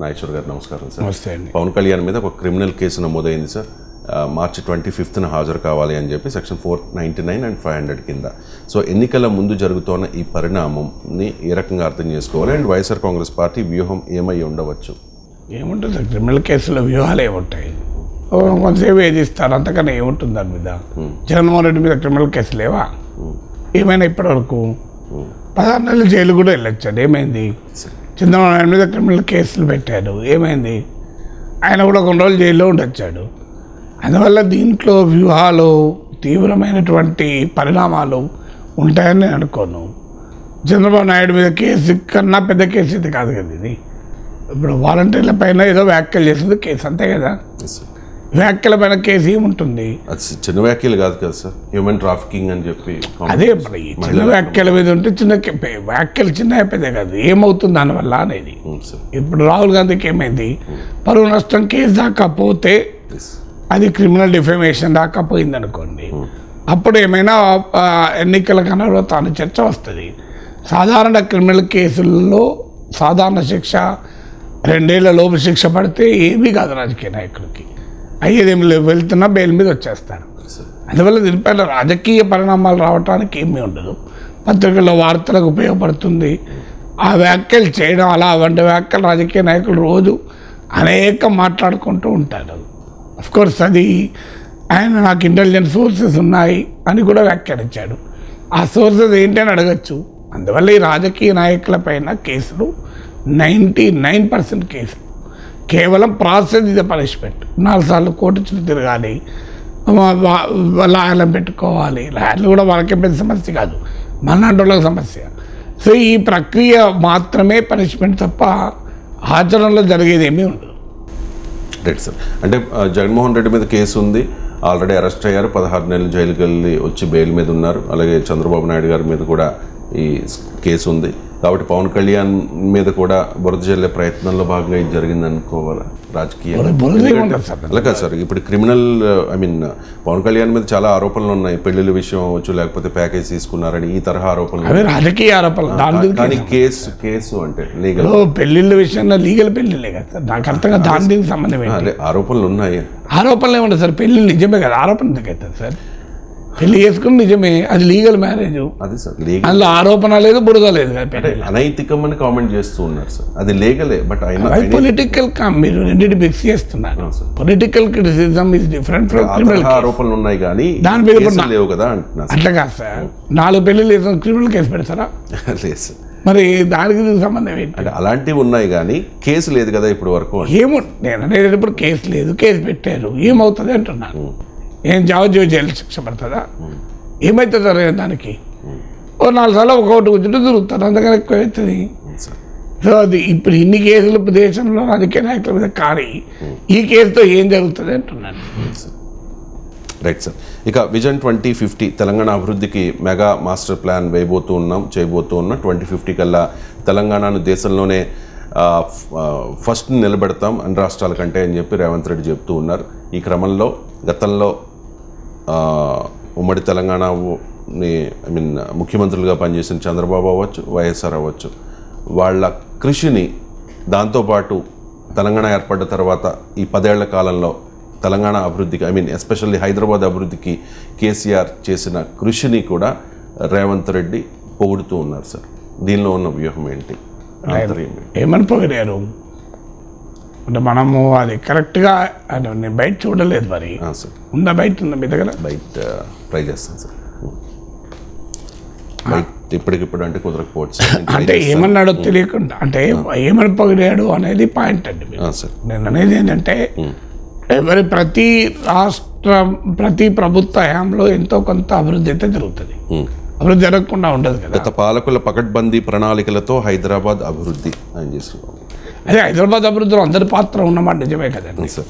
నాగేశ్వర్ గారు నమస్కారం సార్. నమస్తే అండి. పవన్ కళ్యాణ్ మీద ఒక క్రిమినల్ కేసు నమోదైంది సార్. మార్చి 25న హాజరు కావాలి అని చెప్పి సెక్షన్ 499 అండ్ 500 కింద. సో ఎన్నికల ముందు జరుగుతున్న ఈ పరిణామంని ఏ రకంగా అర్థం చేసుకోవాలి అండ్ వైఎస్ఆర్ కాంగ్రెస్ పార్టీ వ్యూహం ఏమై ఉండవచ్చు? ఏముంటుంది క్రిమినల్ కేసులో వ్యూహాలు ఏముంటాయి, కొంతసేపు వేధిస్తారు, అంతకన్నా ఏముంటుంది దాని మీద. జగన్మోహన్ రెడ్డి మీద క్రిమినల్ కేసు లేవా? ఏమైనా ఇప్పటివరకు 16 నెలలు జైలు కూడా వెళ్ళొచ్చాడు, ఏమైంది? చంద్రబాబు నాయుడు మీద క్రిమినల్ కేసులు పెట్టాడు, ఏమైంది? ఆయన కూడా కొన్ని రోజులు జైల్లో ఉండొచ్చాడు. అందువల్ల దీంట్లో వ్యూహాలు తీవ్రమైనటువంటి పరిణామాలు ఉంటాయని నేను అనుకోను. చంద్రబాబు నాయుడు మీద కేసు కన్నా పెద్ద కేసు ఇది కాదు కదా ఇది. ఇప్పుడు వాలంటీర్ల పైన ఏదో వ్యాఖ్యలు చేసింది కేసు, అంతే కదా. వ్యాఖ్యల పైన కేసు ఏముంటుంది? చిన్న వ్యాఖ్యలు కాదు కదా సార్, హ్యూమన్ ట్రాఫికింగ్ అని చెప్పి. అదే చిన్న వ్యాఖ్యల మీద ఉంటే చిన్న వ్యాఖ్యలు చిన్న పెద్ద కాదు, ఏమవుతుంది దానివల్ల అనేది. ఇప్పుడు రాహుల్ గాంధీకి ఏమైంది? పరువు నష్టం కేసు దాకా పోతే అది క్రిమినల్ డిఫమేషన్ దాకా పోయింది అనుకోండి, అప్పుడు ఏమైనా ఎన్నికల కన్నా తాను చర్చ వస్తుంది. సాధారణ క్రిమినల్ కేసుల్లో సాధారణ శిక్ష 2 ఏళ్ల లోపు శిక్ష పడితే ఏమీ కాదు రాజకీయ నాయకులకి, అయ్యేదేమి వెళ్తున్నా బెయిల్ మీద వచ్చేస్తారు. అందువల్ల దీనిపైన రాజకీయ పరిణామాలు రావడానికి ఏమీ ఉండదు. పత్రికల్లో వార్తలకు ఉపయోగపడుతుంది ఆ వ్యాఖ్యలు చేయడం. అలా వంటి వ్యాఖ్యలు రాజకీయ నాయకులు రోజు అనేక మాట్లాడుకుంటూ ఉంటారు. అఫ్కోర్స్ అది ఆయన నాకు ఇంటెలిజెన్స్ సోర్సెస్ ఉన్నాయి అని కూడా వ్యాఖ్యానించాడు. ఆ సోర్సెస్ ఏంటి అని అడగచ్చు. అందువల్ల ఈ రాజకీయ నాయకుల పైన కేసులు 99% కేసులు కేవలం ప్రాసెస్ ఇది పనిష్మెంట్. 4 సార్లు కోర్టు చుట్టూ తిరగాలి, లాయర్లను పెట్టుకోవాలి. లాయర్లు కూడా వాళ్ళకే పెద్ద సమస్య కాదు, మన్నాటోళ్ళకి సమస్య. సో ఈ ప్రక్రియ మాత్రమే పనిష్మెంట్ తప్ప ఆచరణలో జరిగేది ఏమీ ఉండదు. Right sir. అంటే జగన్మోహన్ రెడ్డి మీద కేసు ఉంది, ఆల్రెడీ అరెస్ట్ అయ్యారు, 16 నెలలు జైలుకి వెళ్ళి వచ్చి బెయిల్ మీద ఉన్నారు. అలాగే చంద్రబాబు నాయుడు గారి మీద కూడా ఈ కేసు ఉంది. కాబట్టి పవన్ కళ్యాణ్ మీద కూడా బురద జల్లే ప్రయత్నంలో భాగంగా ఇది జరిగింది అనుకోవాలా రాజకీయ? అలాగే సార్, ఇప్పుడు క్రిమినల్ పవన్ కళ్యాణ్ మీద చాలా ఆరోపణలు ఉన్నాయి. పెళ్లిళ్ళ విషయం అవ్వచ్చు, లేకపోతే ప్యాకేజ్ తీసుకున్నారని ఈ తరహా ఆరోపణలు, రాజకీయ ఆరోపణలు. కానీ కేసు అంటే లీగల్ పెళ్లిళ్ళ విషయంలో లీగల్ పెళ్లిళ్ళే కదా సార్, నాకు అర్థంగా దానికి సంబంధం ఏంటి? ఆరోపణలు ఉన్నాయి. ఆరోపణలు ఏమంటారు సార్? పెళ్లి నిజమే కదా, ఆరోపణ ఎందుకవుతుంది సార్? పెళ్లి చేసుకుని నిజమే, అది లీగల్ మ్యారేజ్. అది సార్ అందులో ఆరోపణ లేదు, బురద లేదు. అనైతికమని కామెంట్ చేస్తూ ఉన్నారు సార్, అది లీగలే. బట్ పొలిటికల్ మీరు రెండింటి మిక్స్ చేస్తున్నారు. Political criticism is different from criminal. ఆరోపణలు ఉన్నాయి కానీ దాని మీద లేవు కదా అంటున్నా. అట్లా కాదు సార్, 4 పెళ్లిళ్ళు వేసిన క్రిమినల్ కేసు పెడతారా? లేదు సార్. మరి దానికి సంబంధం ఏంటి? అంటే అలాంటివి ఉన్నాయి కానీ కేసు లేదు కదా ఇప్పటి వరకు. ఏమో నేను అనేది ఇప్పుడు కేసు లేదు, కేసు పెట్టారు, ఏమవుతుంది అంటున్నాను. ఏం జావజీవ జైలు శిక్ష పడుతుందా? ఏమవుతుంది దానికి? 4 సార్లు ఒకటి కూర్చుంటూ తిరుగుతారు, అందుకని ఎక్కువ అవుతుంది. సో అది ఇప్పుడు ఇన్ని కేసులు దేశంలో రాజకీయ నాయకుల మీద కానీ ఈ కేసుతో ఏం జరుగుతుంది అంటున్నాను. Right sir. ఇక విజన్ 2050 తెలంగాణ అభివృద్ధికి మెగా మాస్టర్ ప్లాన్ చేయబోతూ ఉన్నాం. 2050 కల్లా తెలంగాణను దేశంలోనే ఫస్ట్ నిలబెడతాం అన్ని రాష్ట్రాల కంటే అని చెప్పి రేవంత్ రెడ్డి చెప్తూ ఉన్నారు. ఈ క్రమంలో గతంలో ఉమ్మడి తెలంగాణని ముఖ్యమంత్రులుగా పనిచేసిన చంద్రబాబు అవ్వచ్చు, వైఎస్ఆర్ అవ్వచ్చు, వాళ్ళ కృషిని, దాంతోపాటు తెలంగాణ ఏర్పడ్డ తర్వాత ఈ 10 ఏళ్ల కాలంలో తెలంగాణ అభివృద్ధికి ఎస్పెషల్లీ హైదరాబాద్ అభివృద్ధికి కేసీఆర్ చేసిన కృషిని కూడా రేవంత్ రెడ్డి పొగుడుతూ ఉన్నారు సార్. దీనిలో ఉన్న వ్యూహం ఏంటి? ఏమని పొగిడారు అంటే మనము అది కరెక్ట్గా నేను బయట చూడలేదు. మరి సార్ ఉందా బయట? ఉందా మీ దగ్గర? బయట ట్రై చేస్తాను సార్. బయట ఇప్పటికిప్పుడు అంటే కుదరకపోవచ్చు. అంటే ఏమన్నాడో తెలియకుండా, అంటే ఏమని పొగిడాడు అనేది పాయింట్ అండి. నేను అనేది ఏంటంటే ప్రతి రాష్ట్రం, ప్రతి ప్రభుత్వ హయాంలో ఎంతో కొంత అభివృద్ధి అయితే జరుగుతుంది. అభివృద్ధి జరగకుండా ఉండదు కదా. గత పాలకుల పకడ్బందీ ప్రణాళికలతో హైదరాబాద్ అభివృద్ధి అని చేస్తున్నాం. అదే హైదరాబాద్ అభివృద్ధిలో అందరి పాత్ర ఉన్నమాట నిజమే కదండి సార్.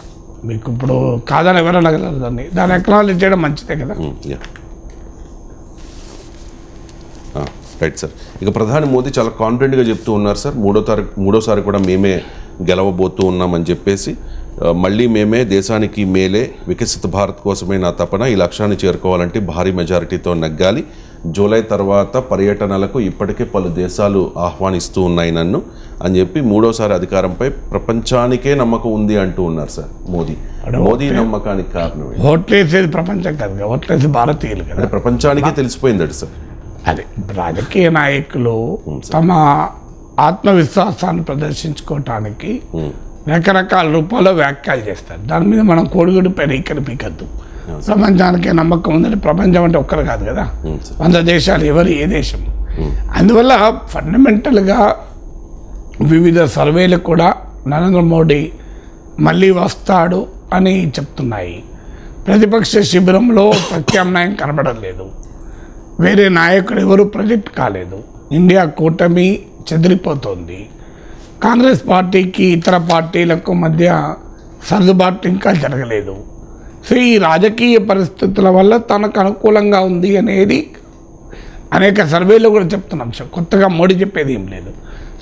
మీకు ఇప్పుడు కాదని ఎవరైనా అనగలరు దాన్ని ఎక్నాలజీ చేయడం మంచిదే కదా. Right sir. ఇక ప్రధాని మోదీ చాలా కాన్ఫిడెంట్గా చెప్తూ ఉన్నారు సార్, మూడోసారి కూడా మేమే గెలవబోతూ ఉన్నామని చెప్పేసి. మళ్ళీ మేమే, దేశానికి మేలే, వికసిత భారత్ కోసమే నా తపన, ఈ లక్ష్యాన్ని చేరుకోవాలంటే భారీ మెజారిటీతో నెగ్గాలి. జూలై తర్వాత పర్యటనలకు ఇప్పటికే పలు దేశాలు ఆహ్వానిస్తూ ఉన్నాయి నన్ను అని చెప్పి మూడోసారి అధికారంపై ప్రపంచానికే నమ్మకం ఉంది అంటూ ఉన్నారు సార్ మోదీ నమ్మకానికి కారణం ఓట్లేసేది ప్రపంచం కాదు, ఓట్లేసి భారతీయులు కదా, ప్రపంచానికే తెలిసిపోయిందట సార్. అదే రాజకీయ నాయకులు తమ ఆత్మవిశ్వాసాన్ని ప్రదర్శించుకోవటానికి రకరకాల రూపాల్లో వ్యాఖ్యలు చేస్తారు. దాని మీద మనం కోడిగుడి పైన పీకద్దు. ప్రపంచానికి నమ్మకం ఉందని, ప్రపంచం అంటే ఒక్కరు కాదు కదా, 100 దేశాలు, ఎవరు ఏ దేశం. అందువల్ల ఫండమెంటల్గా వివిధ సర్వేలు కూడా నరేంద్ర మోడీ మళ్ళీ వస్తాడు అని చెప్తున్నాయి. ప్రతిపక్ష శిబిరంలో ప్రత్యామ్నాయం కనబడలేదు, వేరే నాయకుడు ఎవరు ప్రొజెక్ట్ కాలేదు, ఇండియా కూటమి చెదిరిపోతుంది, కాంగ్రెస్ పార్టీకి ఇతర పార్టీలకు మధ్య సర్దుబాటు ఇంకా జరగలేదు. సో ఈ రాజకీయ పరిస్థితుల వల్ల తనకు అనుకూలంగా ఉంది అనేది అనేక సర్వేలు కూడా చెప్తున్న అంశం, కొత్తగా మోడీ చెప్పేది ఏం లేదు.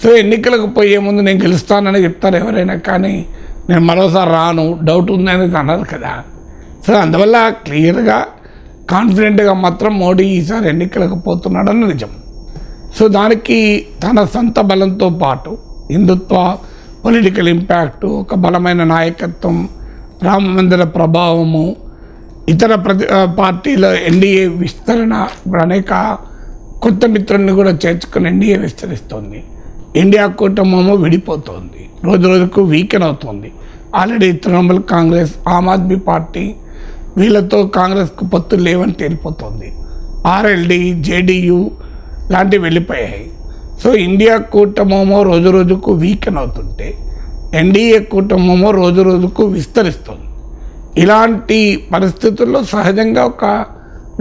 సో ఎన్నికలకు పోయే ముందు నేను గెలుస్తానని చెప్తారు ఎవరైనా, కానీ నేను మరోసారి రాను, డౌట్ ఉంది అనేది అన్నారు కదా. సో అందువల్ల క్లియర్గా కాన్ఫిడెంట్గా మాత్రం మోడీ ఈసారి ఎన్నికలకు పోతున్నాడని నిజం. సో దానికి తన సొంత బలంతో పాటు హిందుత్వ పొలిటికల్ ఇంపాక్టు, ఒక బలమైన నాయకత్వం, రామ మందిర ప్రభావము, ఇతర పార్టీల ఎన్డీఏ విస్తరణ, ఇప్పుడు అనేక కొత్త మిత్రుల్ని కూడా చేర్చుకుని ఎన్డీఏ విస్తరిస్తుంది. ఇండియా కూటమి విడిపోతుంది, రోజు రోజుకు వీకెన్ అవుతుంది. ఆల్రెడీ తృణమూల్ కాంగ్రెస్, ఆమ్ ఆద్మీ పార్టీ వీళ్ళతో కాంగ్రెస్కు పొత్తులు లేవని తేలిపోతుంది. ఆర్ఎల్డి, జేడీయూ లాంటివి వెళ్ళిపోయాయి. సో ఇండియా కూటమి రోజు రోజుకు వీకెన్ అవుతుంటే ఎన్డీఏ కూటమి రోజు రోజుకు విస్తరిస్తుంది. ఇలాంటి పరిస్థితుల్లో సహజంగా ఒక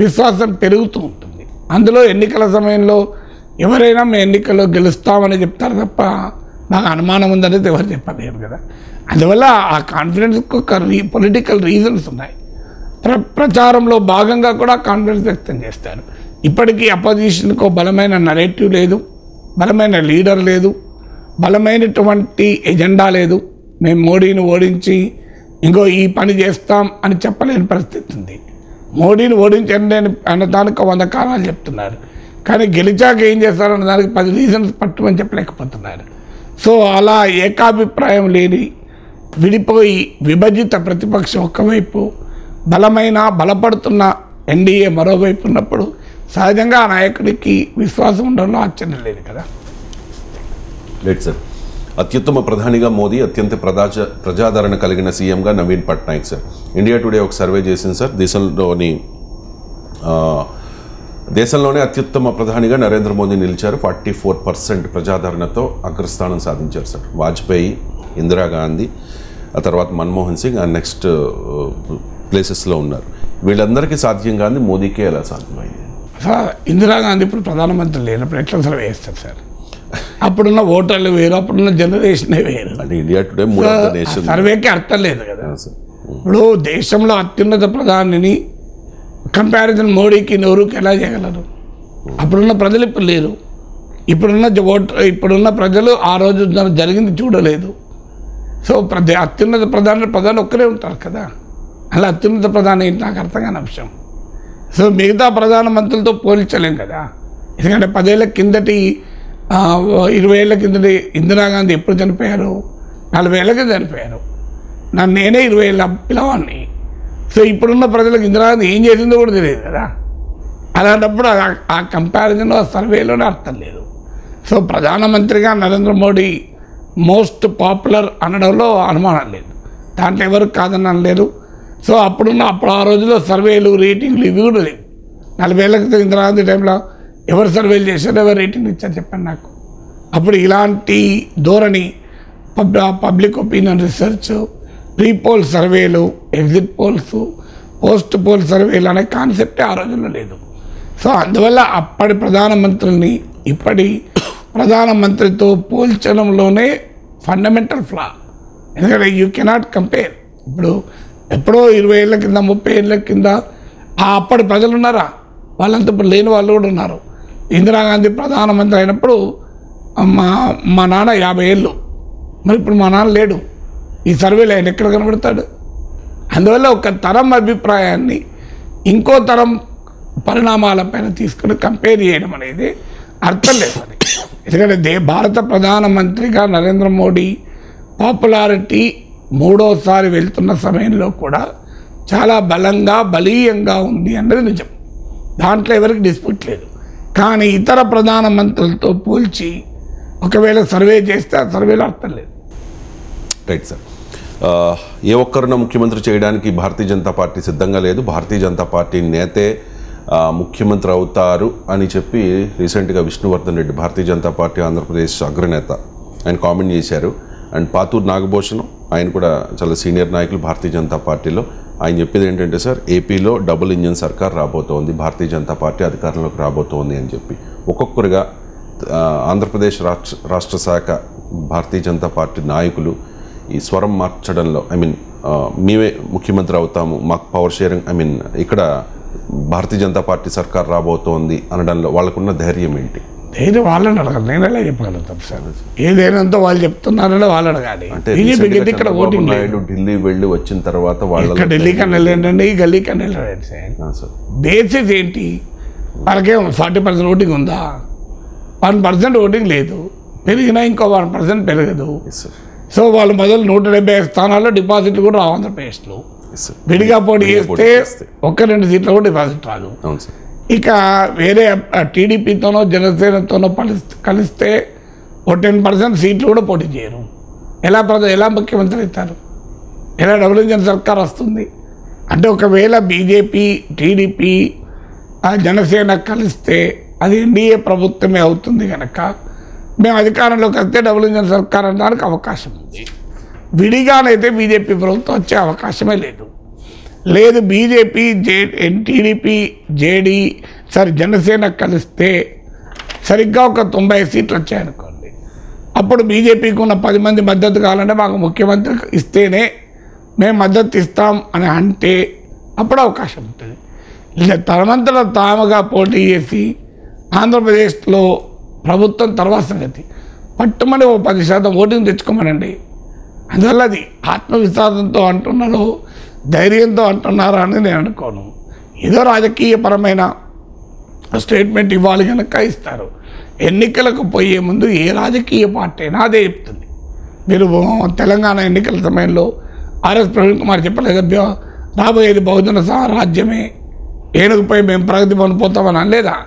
విశ్వాసం పెరుగుతూ ఉంటుంది. అందులో ఎన్నికల సమయంలో ఎవరైనా మేము ఎన్నికల్లో గెలుస్తామని చెప్తారు తప్ప నాకు అనుమానం ఉందనేది ఎవరు చెప్పలేరు కదా. అందువల్ల ఆ కాన్ఫిడెన్స్కి ఒక పొలిటికల్ రీజన్స్ ఉన్నాయి. ప్రచారంలో భాగంగా కూడా కాన్ఫిడెన్స్ వ్యక్తం చేస్తారు. ఇప్పటికీ అపోజిషన్కు బలమైన నరేటివ్ లేదు, బలమైన లీడర్ లేదు, బలమైనటువంటి ఎజెండా లేదు. మేము మోడీని ఓడించి ఇంకో ఈ పని చేస్తాం అని చెప్పలేని పరిస్థితి ఉంది. మోడీని ఓడించండి అన్న దానికి 100 కారణాలు చెప్తున్నారు, కానీ గెలిచాక ఏం చేస్తారన్న దానికి 10 రీజన్స్ పట్టుమని చెప్పలేకపోతున్నారు. సో అలా ఏకాభిప్రాయం లేని, విడిపోయి విభజిత ప్రతిపక్షం ఒకవైపు, బలపడుతున్న ఎన్డీఏ మరోవైపు ఉన్నప్పుడు సహజంగా ఆ నాయకుడికి విశ్వాసం ఉండడంలో ఆశ్చర్యం లేదు కదా. Right sir. అత్యుత్తమ ప్రధానిగా మోదీ, అత్యంత ప్రజాదరణ కలిగిన సీఎంగా Naveen Patnaik sir. India today ఒక సర్వే చేసింది సార్. దేశంలోనే అత్యుత్తమ ప్రధానిగా నరేంద్ర మోదీ నిలిచారు. 44% ప్రజాదరణతో అగ్రస్థానం సాధించారు సార్. వాజ్పేయి, ఇందిరాగాంధీ, ఆ తర్వాత మన్మోహన్ సింగ్, ఆ నెక్స్ట్ ప్లేసెస్లో ఉన్నారు. వీళ్ళందరికీ సాధ్యం కాదు, మోదీకే ఎలా సాధ్యమైంది సార్? ఇందిరాగాంధీ ఇప్పుడు ప్రధానమంత్రి లేనప్పుడు ఎట్లా సర్వే చేస్తారు సార్? అప్పుడున్న ఓటర్లు వేరు, అప్పుడున్న జనరేషనే వేరు. అంటే ఇండియా టుడే సర్వేకి అర్థం లేదు కదా. ఇప్పుడు దేశంలో అత్యున్నత ప్రధానిని కంపారిజన్ మోడీకి నెహ్రూకి ఎలా చేయగలరు? అప్పుడున్న ప్రజలు ఇప్పుడు లేరు. ఇప్పుడున్న ప్రజలు ఆ రోజు జరిగింది చూడలేదు. సో అత్యున్నత ప్రధాని ఒక్కరే ఉంటారు కదా. అలా అత్యున్నత ప్రధాని ఏంటి నాకు అర్థం కాని అంశం. సో మిగతా ప్రధానమంత్రులతో పోల్చలేం కదా. ఎందుకంటే 10 ఏళ్ల కిందటి 20 ఏళ్ల కిందటి ఇందిరాగాంధీ ఎప్పుడు చనిపోయారు? 40 ఏళ్ళకే చనిపోయారు. నేనే 20 ఏళ్ళ పిల్లవాడిని. సో ఇప్పుడున్న ప్రజలకు ఇందిరాగాంధీ ఏం చేసిందో కూడా తెలియదు కదా. అలాంటప్పుడు ఆ కంపారిజన్లో, ఆ సర్వేలోనే అర్థం లేదు. సో ప్రధానమంత్రిగా నరేంద్ర మోడీ మోస్ట్ పాపులర్ అనడంలో అనుమానం లేదు, దాంట్లో ఎవరు కాదని అనలేరు. సో అప్పుడు ఆ రోజుల్లో సర్వేలు, రేటింగ్లు ఇవి కూడా లేవు. 40 ఏళ్ళ క్రితం ఇందిరాగాంధీ టైంలో ఎవరు సర్వేలు చేశారు, ఎవరు రేటింగ్ ఇచ్చారు చెప్పండి నాకు. అప్పుడు ఇలాంటి ధోరణి, public opinion research, pre poll సర్వేలు, ఎగ్జిట్ పోల్స్, పోస్ట్ పోల్ సర్వేలు అనే కాన్సెప్టే ఆ రోజుల్లో లేదు. సో అందువల్ల అప్పటి ప్రధానమంత్రిని ఇప్పటి ప్రధానమంత్రితో పోల్చడంలోనే ఫండమెంటల్ ఫ్లా. ఎందుకంటే యూ కెనాట్ కంపేర్. ఇప్పుడు ఎప్పుడో 20 ఏళ్ళ కింద, 30 ఏళ్ళ కింద అప్పటి ప్రజలు ఉన్నారా? వాళ్ళంతా ఇప్పుడు లేని వాళ్ళు కూడా ఉన్నారు. ఇందిరాగాంధీ ప్రధానమంత్రి అయినప్పుడు మా నాన్న 50 ఏళ్ళు, మరి ఇప్పుడు మా నాన్న లేడు. ఈ సర్వేలో ఆయన ఎక్కడ కనబడతాడు? అందువల్ల ఒక తరం అభిప్రాయాన్ని ఇంకో తరం పరిణామాలపైన తీసుకుని కంపేర్ చేయడం అనేది అర్థం లేదు అది. ఎందుకంటే భారత ప్రధానమంత్రిగా నరేంద్ర మోడీ పాపులారిటీ 3వసారి వెళ్తున్న సమయంలో కూడా చాలా బలంగా బలీయంగా ఉంది అన్నది నిజం, దాంట్లో ఎవరికి డిస్ప్యూట్ లేదు. కానీ ఇతర ప్రధానమంత్రులతో పోల్చి ఒకవేళ సర్వే చేస్తే ఆ సర్వేలో అర్థం లేదు. Right sir. ఏ ఒక్కరిన ముఖ్యమంత్రి చేయడానికి భారతీయ జనతా పార్టీ సిద్ధంగా లేదు, భారతీయ జనతా పార్టీ నేతే ముఖ్యమంత్రి అవుతారు అని చెప్పి రీసెంట్గా విష్ణువర్ధన్ రెడ్డి, భారతీయ జనతా పార్టీ ఆంధ్రప్రదేశ్ అగ్రనేత, ఆయన కామెంట్ చేశారు. అండ్ పాతూరు నాగభూషణం, ఆయన కూడా చాలా సీనియర్ నాయకులు భారతీయ జనతా పార్టీలో. ఆయన చెప్పేది ఏంటంటే సార్, ఏపీలో డబుల్ ఇంజిన్ సర్కార్ రాబోతోంది, భారతీయ జనతా పార్టీ అధికారంలోకి రాబోతోంది అని చెప్పి ఒక్కొక్కరుగా ఆంధ్రప్రదేశ్ రాష్ట్ర శాఖ భారతీయ జనతా పార్టీ నాయకులు ఈ స్వరం మార్చడంలో, మేమే ముఖ్యమంత్రి అవుతాము, మాకు పవర్ షేరింగ్, ఇక్కడ భారతీయ జనతా పార్టీ సర్కార్ రాబోతోంది అనడంలో వాళ్ళకున్న ధైర్యం ఏంటి? ధైర్యం వాళ్ళని అడగాలి, నేను ఎలా చెప్పగలుగుతాను సార్? ఏదైనా వాళ్ళు చెప్తున్నారో వాళ్ళు అడగాలి. బీజేపీకి ఇక్కడ ఓటింగ్ ఢిల్లీ వెళ్ళి వచ్చిన తర్వాత వాళ్ళు ఢిల్లీ కన్నా వెళ్ళండి, ఈ గల్లీ కన్నా వెళ్ళండి సార్. బేసిస్ ఏంటి? వాళ్ళకేం 40% ఓటింగ్ ఉందా? 1% ఓటింగ్ లేదు, పెరిగినా ఇంకో 1% పెరగదు. సో వాళ్ళు మొదలు 170 స్థానాల్లో డిపాజిట్లు కూడా రావు ఆంధ్రప్రదేశ్లో. విడిగా పోటీ చేస్తే 1-2 సీట్లు కూడా డిపాజిట్ రాదు. ఇక వేరే టీడీపీతోనో జనసేనతోనో కలిస్తే 10% సీట్లు కూడా పోటీ చేయరు. ఎలా ముఖ్యమంత్రి అవుతారు? ఎలా డబుల్ ఇంజిన్ సర్కార్ వస్తుంది? అంటే ఒకవేళ బీజేపీ, టీడీపీ, జనసేన కలిస్తే అది ఎన్డీఏ ప్రభుత్వమే అవుతుంది కనుక మేము అధికారంలోకి వస్తే డబుల్ ఇంజిన్ సర్కార్ అనడానికి అవకాశం ఉంది. విడిగానైతే బీజేపీ ప్రభుత్వం వచ్చే అవకాశమే లేదు. బీజేపీ, టీడీపీ, జనసేన కలిస్తే సరిగ్గా ఒక 90 సీట్లు వచ్చాయనుకోండి, అప్పుడు బీజేపీకి ఉన్న 10 మంది మద్దతు కావాలంటే మాకు ముఖ్యమంత్రి ఇస్తేనే మేము మద్దతు ఇస్తాం అని అంటే అప్పుడు అవకాశం ఉంటుంది. తమంతట తాముగా పోటీ చేసి ఆంధ్రప్రదేశ్లో ప్రభుత్వం తర్వాత సంగతి పట్టుమని 10% ఓటింగ్ తెచ్చుకోమనండి. అందువల్ల అది ఆత్మవిశ్వాసంతో అంటున్నారో ధైర్యంతో అంటున్నారా అని నేను అనుకోను. ఏదో రాజకీయపరమైన స్టేట్మెంట్ ఇవ్వాలి కనుక ఇస్తారు. ఎన్నికలకు పోయే ముందు ఏ రాజకీయ పార్టీ అయినా అదే చెప్తుంది. మీరు తెలంగాణ ఎన్నికల సమయంలో ఆర్ఎస్ ప్రవీణ్ కుమార్ చెప్పలేదు, రాబోయేది బహుజన రాజ్యమే, ఏనుగుపై మేము ప్రగతి పొందిపోతామని అనలేదా?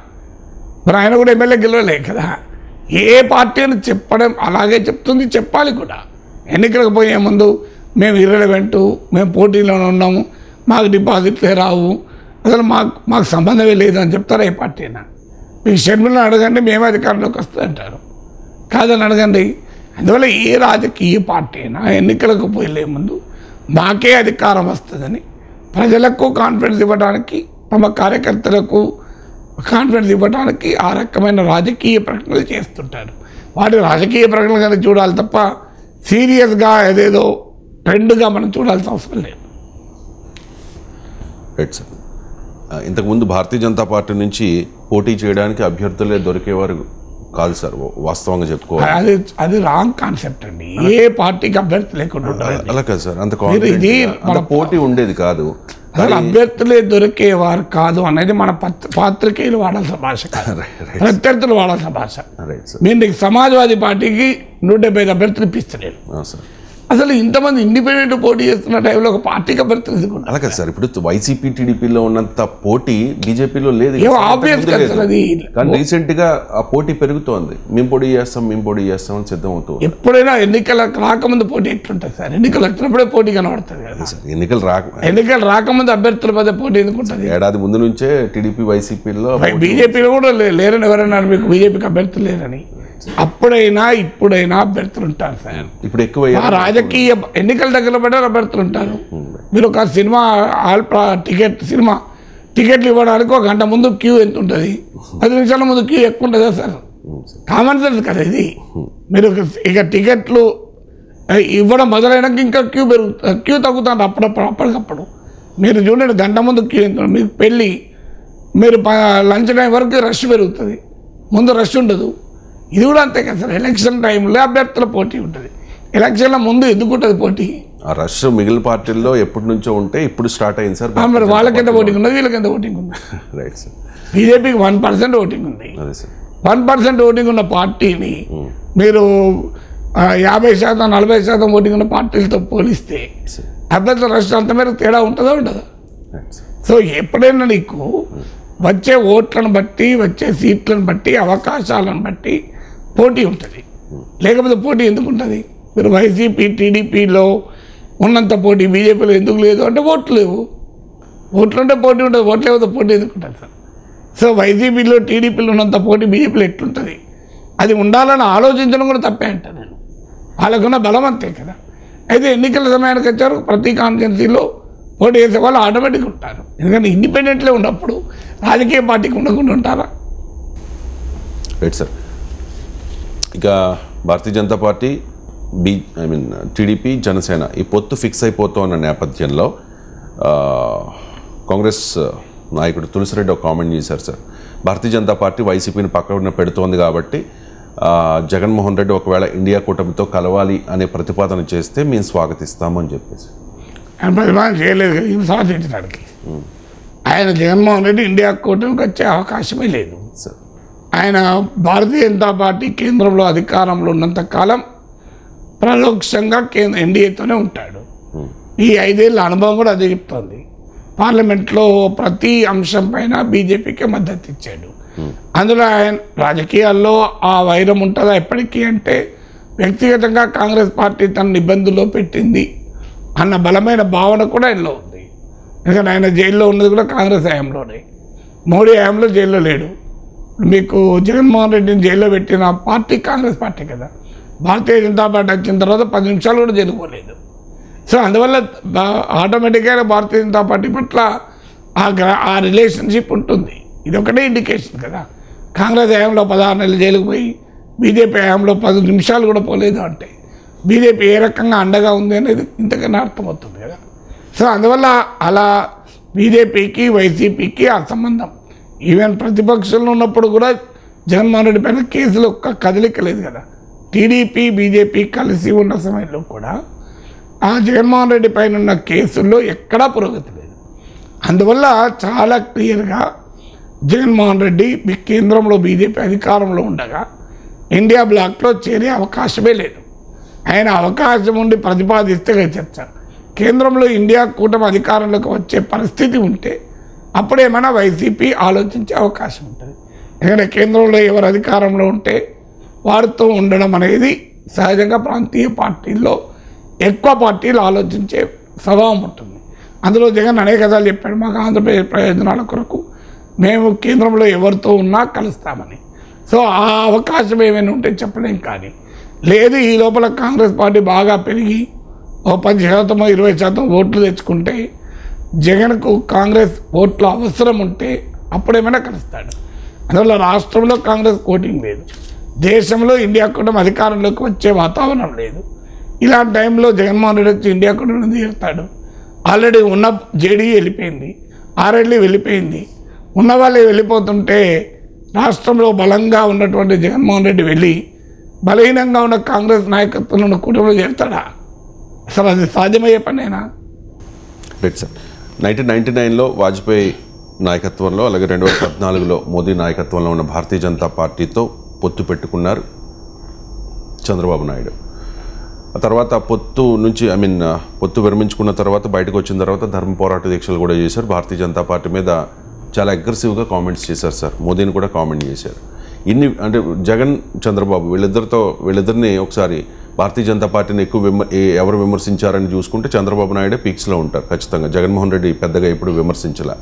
మరి ఆయన కూడా ఎమ్మెల్యే గెలవలే కదా. ఏ పార్టీ అని చెప్పడం అలాగే చెప్తుంది, చెప్పాలి కూడా. ఎన్నికలకు పోయే ముందు మేము ఇర్రెలవెంట్, మేము పోటీలోనే ఉన్నాము, మాకు డిపాజిట్లే రావు, అసలు మాకు సంబంధమే లేదు అని చెప్తారా ఏ పార్టీ అయినా? మీకు షర్మిలను అడగండి, మేమే అధికారంలోకి వస్తుంది అంటారు. కాదని అడగండి. అందువల్ల ఏ రాజకీయ పార్టీ అయినా ఎన్నికలకు పోయే ముందు మాకే అధికారం వస్తుందని ప్రజలకు కాన్ఫిడెన్స్ ఇవ్వడానికి, తమ కార్యకర్తలకు కాన్ఫిడెన్స్ ఇవ్వడానికి ఆ రకమైన రాజకీయ ప్రకటనలు చేస్తుంటారు. వాటి రాజకీయ ప్రకటనలు కానీ చూడాలి తప్ప సీరియస్గా ఏదేదో ట్రెండ్గా మనం చూడాల్సిన అవసరం లేదు. Right sir. ఇంతకుముందు భారతీయ జనతా పార్టీ నుంచి పోటీ చేయడానికి అభ్యర్థులే దొరికేవారు కాదు సార్, వాస్తవంగా చెప్పుకోవాలి. అది రాంగ్ కాన్సెప్ట్ అండి. ఏ పార్టీకి అభ్యర్థి లేకుండా అలా కాదు సార్, అంత పోటీ ఉండేది కాదు. అసలు అభ్యర్థులే దొరికేవారు కాదు అనేది మన పాత్రికేయులు వాడాల్సిన భాష కాదు, ప్రత్యర్థులు వాడాల్సిన భాష. మీరు నీకు సమాజ్వాదీ పార్టీకి 175 అభ్యర్థులు ఇప్పిస్తలేరు. అసలు ఇంతమంది ఇండిపెండెంట్ పోటీ చేస్తున్న టైంలో ఒక పార్టీకి అభ్యర్థులు ఎందుకు? అలా కదా సార్, ఇప్పుడు వైసీపీ టీడీపీలో ఉన్నంత పోటీ బీజేపీలో లేదు. కానీ రీసెంట్ గా ఆ పోటీ పెరుగుతోంది. మేము పోటీ చేస్తాం అని సిద్ధం అవుతుంది. ఎప్పుడైనా ఎన్నికలకు రాకముందు పోటీ ఎట్లుంటుంది సార్? ఎన్నికలు వచ్చినప్పుడే పోటీ కనబడుతుంది కదా సార్. ఎన్నికలు రాకముందు అభ్యర్థుల మధ్య పోటీ ఎందుకుంటుంది? ఏడాది ముందు నుంచే టీడీపీ వైసీపీలో, బీజేపీలో కూడా లేరని ఎవరైనా మీకు బీజేపీకి అభ్యర్థులు లేరని? అప్పుడైనా ఇప్పుడైనా అభ్యర్థులు ఉంటారు సార్. ఇప్పుడు ఎక్కువ రాజకీయ ఎన్నికల దగ్గర పడ్డారు అభ్యర్థులు ఉంటారు. మీరు ఒక సినిమా టికెట్లు ఇవ్వడానికి 1 గంట ముందు క్యూ ఎంత ఉంటుంది? 10 నిమిషాల ముందు క్యూ ఎక్కువ ఉంటుందా సార్? కామన్ సెన్స్ కదా ఇది. మీరు ఇక టికెట్లు ఇవ్వడం మొదలైనాక ఇంకా క్యూ తగ్గుతుంది అప్పటికప్పుడు. మీరు చూడండి, 1 గంట ముందు క్యూ ఎంత. మీకు పెళ్ళి, మీరు లంచ్ టైం వరకు రష్ పెరుగుతుంది, ముందు రష్ ఉండదు. ఇది కూడా అంతే కదా సార్. ఎలక్షన్ టైంలో అభ్యర్థుల పోటీ ఉంటుంది. ఎలక్షన్ల ముందు ఎందుకు ఉంటుంది పోటీ? ఆ రష్ మిగిలిన పార్టీల్లో ఎప్పటి నుంచో ఉంటే ఇప్పుడు స్టార్ట్ అయింది సార్. మరి వాళ్ళకి ఎంత ఓటింగ్ ఉన్నది, వీళ్ళకి ఎంత ఓటింగ్ ఉంది? Right sir. బీజేపీకి 1% ఓటింగ్ ఉంది. అదే సార్. 1% ఓటింగ్ ఉన్న పార్టీని మీరు 50% 40% ఓటింగ్ ఉన్న పార్టీలతో పోలిస్తే అభ్యర్థుల రాష్ట్రం అంత మేరకు తేడా ఉంటుందా ఉండదా? సో ఎప్పుడైనా నీకు వచ్చే ఓట్లను బట్టి, వచ్చే సీట్లను బట్టి, అవకాశాలను బట్టి పోటీ ఉంటుంది. లేకపోతే పోటీ ఎందుకు ఉంటుంది? మీరు వైసీపీ టీడీపీలో ఉన్నంత పోటీ బీజేపీలో ఎందుకు లేదు అంటే ఓట్లు లేవు. ఓట్లు ఉంటే పోటీ ఉంటుంది, ఓట్లు లేకపోతే పోటీ ఎందుకు ఉంటుంది సార్? సో వైసీపీలో టీడీపీలో ఉన్నంత పోటీ బీజేపీలో ఎట్లుంటుంది? అది ఉండాలని ఆలోచించడం కూడా తప్పే అంటాను నేను. వాళ్ళకున్న బలం అంతే కదా. అయితే ఎన్నికల సమయానికి వచ్చారు, ప్రతి కాన్స్టిట్యున్సీలో పోటీ చేసే వాళ్ళు ఆటోమేటిక్గా ఉంటారు. ఎందుకంటే ఇండిపెండెంట్లే ఉన్నప్పుడు రాజకీయ పార్టీకి ఉండకుండా ఉంటారా? Right sir. ఇక భారతీయ జనతా పార్టీ టీడీపీ జనసేన ఈ పొత్తు ఫిక్స్ అయిపోతున్న నేపథ్యంలో కాంగ్రెస్ నాయకుడు తులసిరెడ్డి ఒక కామెంట్ చేశారు సార్. భారతీయ జనతా పార్టీ వైసీపీని పక్కన పెడుతోంది కాబట్టి జగన్మోహన్ రెడ్డి ఒకవేళ ఇండియా కూటమితో కలవాలి అనే ప్రతిపాదన చేస్తే మేము స్వాగతిస్తామని చెప్పేసి. ఆయన ప్రతిపాదన చేయలేదు కదా, ఈయన స్వాగతించడానికి. ఆయన జగన్మోహన్ రెడ్డి ఇండియా కూటమికి వచ్చే అవకాశమే లేదు సార్. ఆయన భారతీయ జనతా పార్టీ కేంద్రంలో అధికారంలో ఉన్నంత కాలం పరోక్షంగా ఎన్డీఏతోనే ఉంటాడు. ఈ 5 ఏళ్ళ అనుభవం కూడా అదే చెప్తోంది. పార్లమెంట్లో ప్రతి అంశం పైన బీజేపీకి మద్దతు ఇచ్చాడు. అందులో ఆయన రాజకీయాల్లో ఆ వైరం ఉంటుందా ఎప్పటికీ అంటే, వ్యక్తిగతంగా కాంగ్రెస్ పార్టీ తన ఇబ్బందుల్లో పెట్టింది అన్న బలమైన భావన కూడా ఆయనలో ఉంది. ఎందుకంటే ఆయన జైల్లో ఉన్నది కూడా కాంగ్రెస్ హయాంలోనే, మోడీ హయాంలో జైల్లో లేడు. మీకు జగన్మోహన్ రెడ్డిని జైల్లో పెట్టిన పార్టీ కాంగ్రెస్ పార్టీ కదా. భారతీయ జనతా పార్టీ వచ్చిన తర్వాత 10 నిమిషాలు కూడా జరుగుకోలేదు. సో అందువల్ల ఆటోమేటిక్గా భారతీయ జనతా పార్టీ పట్ల ఆ రిలేషన్షిప్ ఉంటుంది. ఇది ఒకటే ఇండికేషన్ కదా. కాంగ్రెస్ హయాంలో 16 నెలలు జైలుకు పోయి బీజేపీ హయాంలో 10 నిమిషాలు కూడా పోలేదు అంటే బీజేపీ ఏ రకంగా అండగా ఉంది అనేది ఇంతకన్నా అర్థమవుతుంది కదా. సో అందువల్ల అలా బీజేపీకి వైసీపీకి ఆ సంబంధం. ఈవెన్ ప్రతిపక్షంలో ఉన్నప్పుడు కూడా జగన్మోహన్ రెడ్డి పైన కేసులు ఒక్క కదలిక లేదు కదా. టీడీపీ బీజేపీ కలిసి ఉన్న సమయంలో కూడా ఆ జగన్మోహన్ రెడ్డి పైన ఉన్న కేసుల్లో ఎక్కడా పురోగతి లేదు. అందువల్ల చాలా క్లియర్గా జగన్మోహన్ రెడ్డి కేంద్రంలో బీజేపీ అధికారంలో ఉండగా ఇండియా బ్లాక్లో చేరే అవకాశమే లేదు. ఆయన అవకాశం ఉండి ప్రతిపాదిస్తే చర్చ. కేంద్రంలో ఇండియా కూటమి అధికారంలోకి వచ్చే పరిస్థితి ఉంటే అప్పుడేమైనా వైసీపీ ఆలోచించే అవకాశం ఉంటుంది. ఎందుకంటే కేంద్రంలో ఎవరు అధికారంలో ఉంటే వారితో ఉండడం అనేది సహజంగా ప్రాంతీయ పార్టీల్లో ఎక్కువ పార్టీలు ఆలోచించే స్వభావం ఉంటుంది. అందులో జగన్ అనేకసార్లు చెప్పాడు, మాకు ఆంధ్రప్రదేశ్ ప్రయోజనాల కొరకు మేము కేంద్రంలో ఎవరితో ఉన్నా కలుస్తామని. సో ఆ అవకాశం ఏమైనా ఉంటే చెప్పలేం. కానీ లేదు, ఈ లోపల కాంగ్రెస్ పార్టీ బాగా పెరిగి 10% 20% ఓట్లు తెచ్చుకుంటే జగన్కు కాంగ్రెస్ ఓట్ల అవసరం ఉంటే అప్పుడేమైనా కలుస్తాడు. అందువల్ల రాష్ట్రంలో కాంగ్రెస్ ఓటింగ్ లేదు, దేశంలో ఇండియా కూటమి అధికారంలోకి వచ్చే వాతావరణం లేదు. ఇలాంటి టైంలో జగన్మోహన్ రెడ్డి వచ్చి ఇండియా కూటమి తీరుతాడు. ఆల్రెడీ ఉన్న జేడీయూ వెళ్ళిపోయింది, ఆర్ఎల్డీ వెళ్ళిపోయింది. ఉన్న వాళ్ళే వెళ్ళిపోతుంటే రాష్ట్రంలో బలంగా ఉన్నటువంటి జగన్మోహన్ రెడ్డి వెళ్ళి బలహీనంగా ఉన్న కాంగ్రెస్ నాయకత్వంలో ఉన్న కూటమిలో చేరుతాడా? అసలు అది సాధ్యమయ్యే పనేనా? Right sir. 1999లో వాజ్పేయి నాయకత్వంలో, అలాగే 2014లో మోదీ నాయకత్వంలో ఉన్న భారతీయ జనతా పార్టీతో పొత్తు పెట్టుకున్నారు చంద్రబాబు నాయుడు. ఆ తర్వాత పొత్తు నుంచి పొత్తు విరమించుకున్న తర్వాత బయటకు వచ్చిన తర్వాత ధర్మ పోరాట దీక్షలు కూడా చేశారు. భారతీయ జనతా పార్టీ మీద చాలా అగ్రెసివ్గా కామెంట్స్ చేశారు సార్. మోదీని కూడా కామెంట్ చేశారు. అంటే జగన్ చంద్రబాబు వీళ్ళిద్దరిని ఒకసారి భారతీయ జనతా పార్టీని ఎవరు విమర్శించారని చూసుకుంటే చంద్రబాబు నాయుడే పీక్స్లో ఉంటారు ఖచ్చితంగా. జగన్మోహన్ రెడ్డి పెద్దగా ఎప్పుడు విమర్శించలే.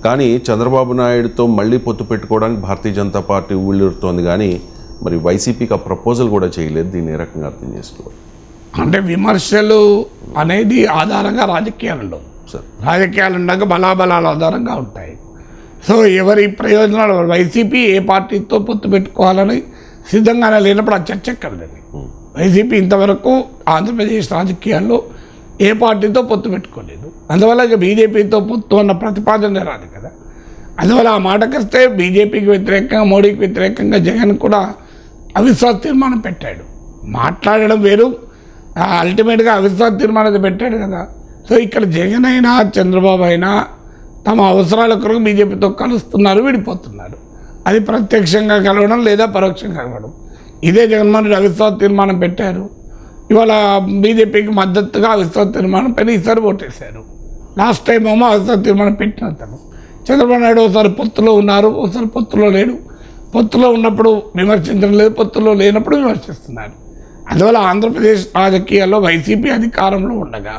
కానీ చంద్రబాబు నాయుడుతో మళ్ళీ పొత్తు పెట్టుకోవడానికి భారతీయ జనతా పార్టీ ఊళ్ళురుతోంది. కానీ మరి వైసీపీకి ఆ ప్రపోజల్ కూడా చేయలేదు. దీన్ని ఏ రకంగా అర్థం చేసుకోవాలి? అంటే విమర్శలు అనేది ఆధారంగా రాజకీయాలు ఉండవు సార్. రాజకీయాలు ఉండగా బలాబలాల ఆధారంగా ఉంటాయి. సో ఎవరి ప్రయోజనాలు, వైసీపీ ఏ పార్టీతో పొత్తు పెట్టుకోవాలని సిద్ధంగానే లేనప్పుడు ఆ చర్చ ఎక్కర్లేదు. వైసీపీ ఇంతవరకు ఆంధ్రప్రదేశ్ రాజకీయాల్లో ఏ పార్టీతో పొత్తు పెట్టుకోలేదు. అందువల్ల ఇక బీజేపీతో పొత్తు అన్న ప్రతిపాదన రాదు కదా. అందువల్ల ఆ మాటకొస్తే బీజేపీకి వ్యతిరేకంగా, మోడీకి వ్యతిరేకంగా జగన్ కూడా అవిశ్వాస తీర్మానం పెట్టాడు. మాట్లాడడం వేరు, అల్టిమేట్గా అవిశ్వాస తీర్మానం పెట్టాడు కదా. సో ఇక్కడ జగన్ అయినా చంద్రబాబు అయినా తమ అవసరాల కొరకు బీజేపీతో కలుస్తున్నారు, విడిపోతున్నారు. అది ప్రత్యక్షంగా కలవడం లేదా పరోక్షంగా కలవడం. ఇదే జగన్మోహన్ రెడ్డి అవిశ్వాస తీర్మానం పెట్టారు, ఇవాళ బీజేపీకి మద్దతుగా అవిశ్వాస తీర్మానం పైన ఈసారి ఓటేశారు. లాస్ట్ టైం ఏమో అవిశ్వాస తీర్మానం పెట్టిన అతను చంద్రబాబు నాయుడు ఒకసారి పొత్తులో ఉన్నారు, ఒకసారి పొత్తులో లేడు. పొత్తులో ఉన్నప్పుడు విమర్శించడం లేదు, పొత్తులో లేనప్పుడు విమర్శిస్తున్నారు. అందువల్ల ఆంధ్రప్రదేశ్ రాజకీయాల్లో వైసీపీ అధికారంలో ఉండగా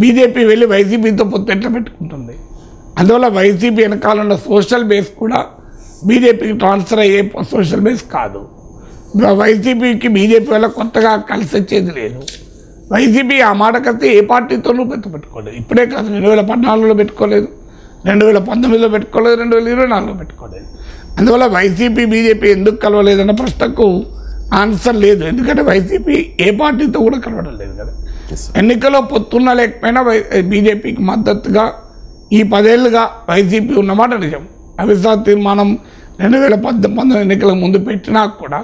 బీజేపీ వెళ్ళి వైసీపీతో పొత్తు ఎట్లా పెట్టుకుంటుంది? అందువల్ల వైసీపీ వెనకాల ఉన్న సోషల్ బేస్ కూడా బీజేపీకి ట్రాన్స్ఫర్ అయ్యే సోషల్ బేస్ కాదు. వైసీపీకి బీజేపీ వల్ల కొత్తగా కలిసి వచ్చేది లేదు. వైసీపీ ఆ మాట కలిసి ఏ పార్టీతోనూ పొత్తు పెట్టుకోలేదు. ఇప్పుడే కాదు, 2014లో పెట్టుకోలేదు, 2019లో పెట్టుకోలేదు, 2024లో పెట్టుకోలేదు. అందువల్ల వైసీపీ బీజేపీ ఎందుకు కలవలేదన్న ప్రశ్నకు ఆన్సర్ లేదు. ఎందుకంటే వైసీపీ ఏ పార్టీతో కూడా కలవడం లేదు కదా. ఎన్నికల్లో పొత్తున్న లేకపోయినా బీజేపీకి మద్దతుగా ఈ 10 ఏళ్ళుగా వైసీపీ ఉన్నమాట నిజం. అవిశ్వాస తీర్మానం 2019 ఎన్నికలకు ముందు పెట్టినా కూడా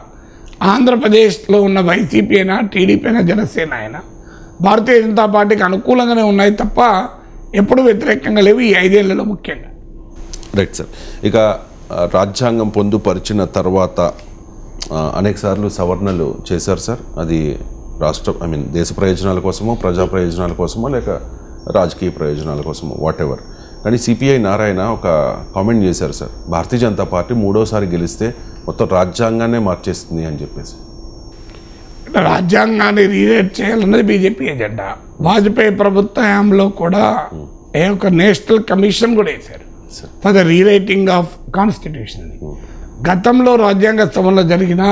ఆంధ్రప్రదేశ్లో ఉన్న వైసీపీ అయినా, టీడీపీ అయినా, జనసేన అయినా భారతీయ జనతా పార్టీకి అనుకూలంగానే ఉన్నాయి తప్ప ఎప్పుడు వ్యతిరేకంగా లేవు ఈ 5 ఏళ్లలో ముఖ్యంగా. Right sir. ఇక రాజ్యాంగం పొందుపరిచిన తర్వాత అనేకసార్లు సవరణలు చేశారు సార్. అది దేశ ప్రయోజనాల కోసమో, ప్రజా ప్రయోజనాల కోసమో, లేక రాజకీయ ప్రయోజనాల కోసమో, వాట్ ఎవర్. కానీ సిపిఐ నారాయణ ఒక కామెంట్ చేశారు సార్, భారతీయ జనతా పార్టీ 3వసారి గెలిస్తే మొత్తం రాజ్యాంగాన్నే మార్చేస్తుంది అని చెప్పేసి. రాజ్యాంగాన్ని రీరైట్ చేయాలన్నది బీజేపీ ఎజెండా. వాజ్పేయి ప్రభుత్వంలో కూడా ఒక నేషనల్ కమిషన్ కూడా వేశారు for the rewriting of constitution. గతంలో రాజ్యాంగ సభలో జరిగిన